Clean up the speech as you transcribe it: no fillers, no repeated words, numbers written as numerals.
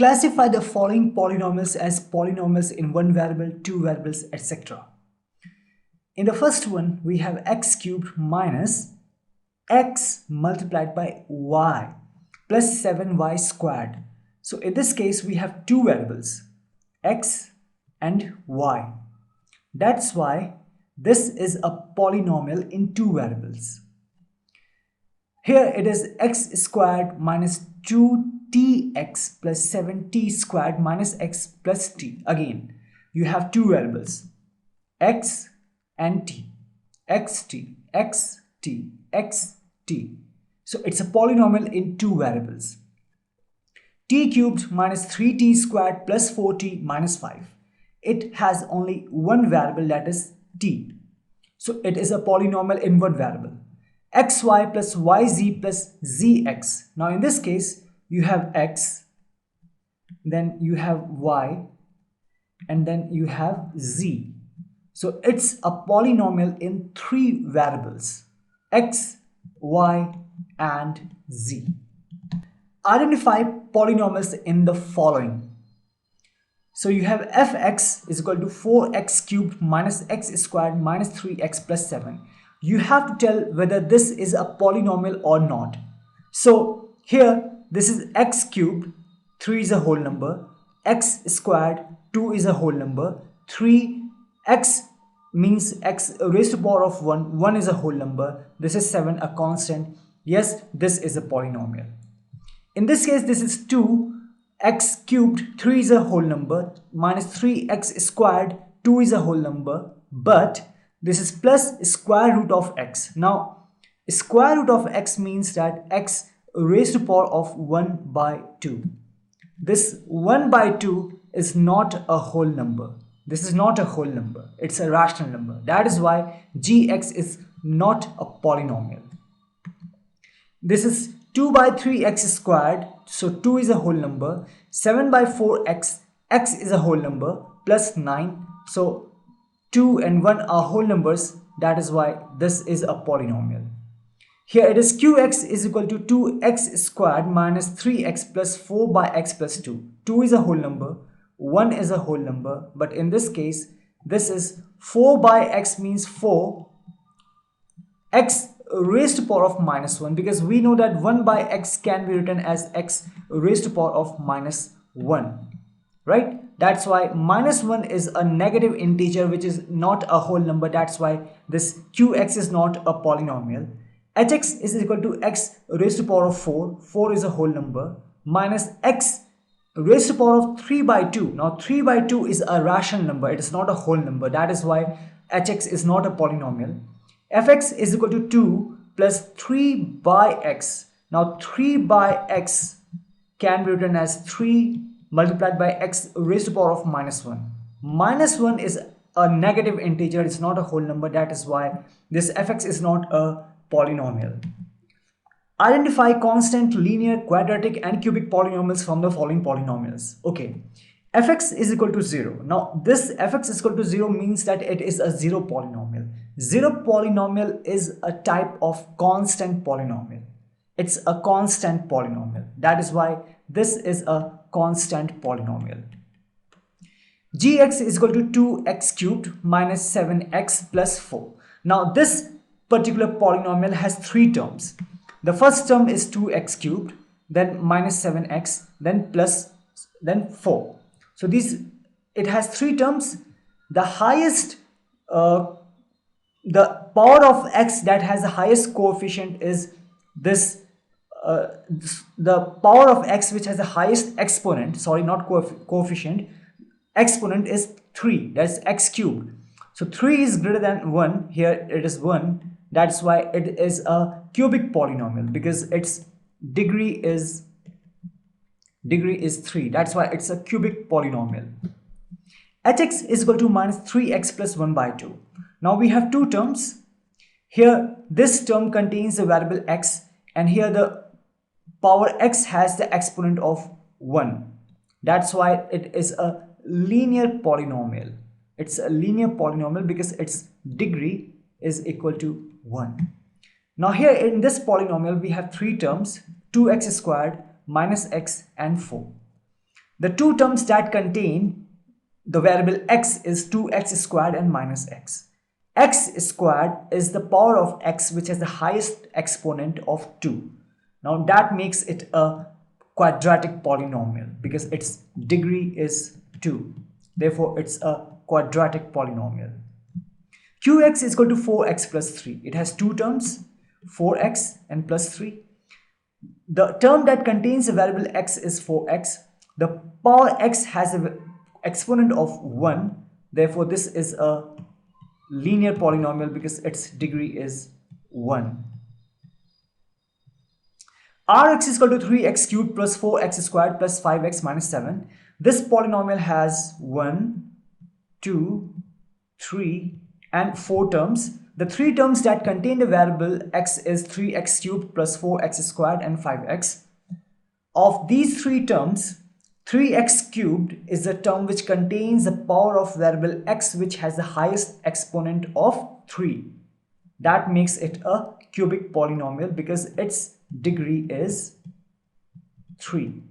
Classify the following polynomials as polynomials in one variable, two variables, etc. In the first one, we have x cubed minus x multiplied by y plus 7y squared. So in this case, we have two variables, x and y. That's why this is a polynomial in two variables. Here it is x squared minus 2tx plus 7t squared minus x plus t. Again, you have two variables, x and t, xt, xt, xt. So it's a polynomial in two variables. T cubed minus 3t squared plus 4t minus 5. It has only one variable, that is t. So it is a polynomial in one variable. xy plus yz plus zx. Now in this case, you have x, then you have y, and then you have z. So it's a polynomial in three variables, x, y, and z. Identify polynomials in the following. So you have fx is equal to 4x cubed minus x squared minus 3x plus 7. You have to tell whether this is a polynomial or not. So here this is x cubed, 3 is a whole number, x squared, 2 is a whole number, 3x means x raised to the power of 1, 1 is a whole number, this is 7, a constant. Yes, this is a polynomial. In this case, this is 2, x cubed, 3 is a whole number, minus 3x squared, 2 is a whole number, but this is plus square root of x. Now, square root of x means that x raised to the power of 1 by 2. This 1 by 2 is not a whole number. This is not a whole number. It's a rational number. That is why gx is not a polynomial. This is 2 by 3x squared, so 2 is a whole number. 7 by 4x, x is a whole number, plus 9. So 2 and 1 are whole numbers. That is why this is a polynomial. Here it is qx is equal to 2x squared minus 3x plus 4 by x plus 2. 2 is a whole number, 1 is a whole number, but in this case, this is 4 by x means 4, x raised to the power of minus 1, because we know that 1 by x can be written as x raised to the power of minus 1, right? That's why minus 1 is a negative integer which is not a whole number. That's why this qx is not a polynomial. hx is equal to x raised to the power of 4. 4 is a whole number, minus x raised to the power of 3 by 2. Now 3 by 2 is a rational number. It is not a whole number. That is why hx is not a polynomial. Fx is equal to 2 plus 3 by x. Now 3 by x can be written as 3 multiplied by x raised to the power of minus 1. Minus 1 is a negative integer. It's not a whole number. That is why this fx is not a polynomial. Identify constant, linear, quadratic, and cubic polynomials from the following polynomials. Okay. Fx is equal to 0. Now this fx is equal to 0 means that it is a zero polynomial. Zero polynomial is a type of constant polynomial. It's a constant polynomial. That is why this is a constant polynomial. Gx is equal to 2x cubed minus 7x plus 4. Now this particular polynomial has three terms. The first term is 2x cubed, then minus 7x, then 4. So it has three terms. The highest, the power of x that has the highest coefficient is this, the power of x which has the highest exponent, sorry, not coefficient, exponent is 3, that's x cubed. So 3 is greater than 1, here it is 1, that's why it is a cubic polynomial, because its degree is 3, that's why it's a cubic polynomial. hx is equal to minus 3x plus 1 by 2. Now we have two terms. Here this term contains the variable x, and here the power x has the exponent of 1. That's why it is a linear polynomial. It's a linear polynomial because its degree is equal to 1. Now here in this polynomial we have three terms, 2x squared minus x and 4. The two terms that contain the variable x is 2x squared and minus x. X squared is the power of x which has the highest exponent of 2. Now that makes it a quadratic polynomial because its degree is 2. Therefore, it's a quadratic polynomial. Qx is equal to 4x plus 3. It has two terms, 4x and plus 3. The term that contains the variable x is 4x. The power x has an exponent of 1. Therefore, this is a linear polynomial because its degree is 1. Rx is equal to 3x cubed plus 4x squared plus 5x minus 7. This polynomial has 1, 2, 3 and 4 terms. The three terms that contain the variable x is 3x cubed plus 4x squared and 5x. Of these three terms, 3x cubed is the term which contains the power of variable x which has the highest exponent of 3. That makes it a cubic polynomial because its degree is 3.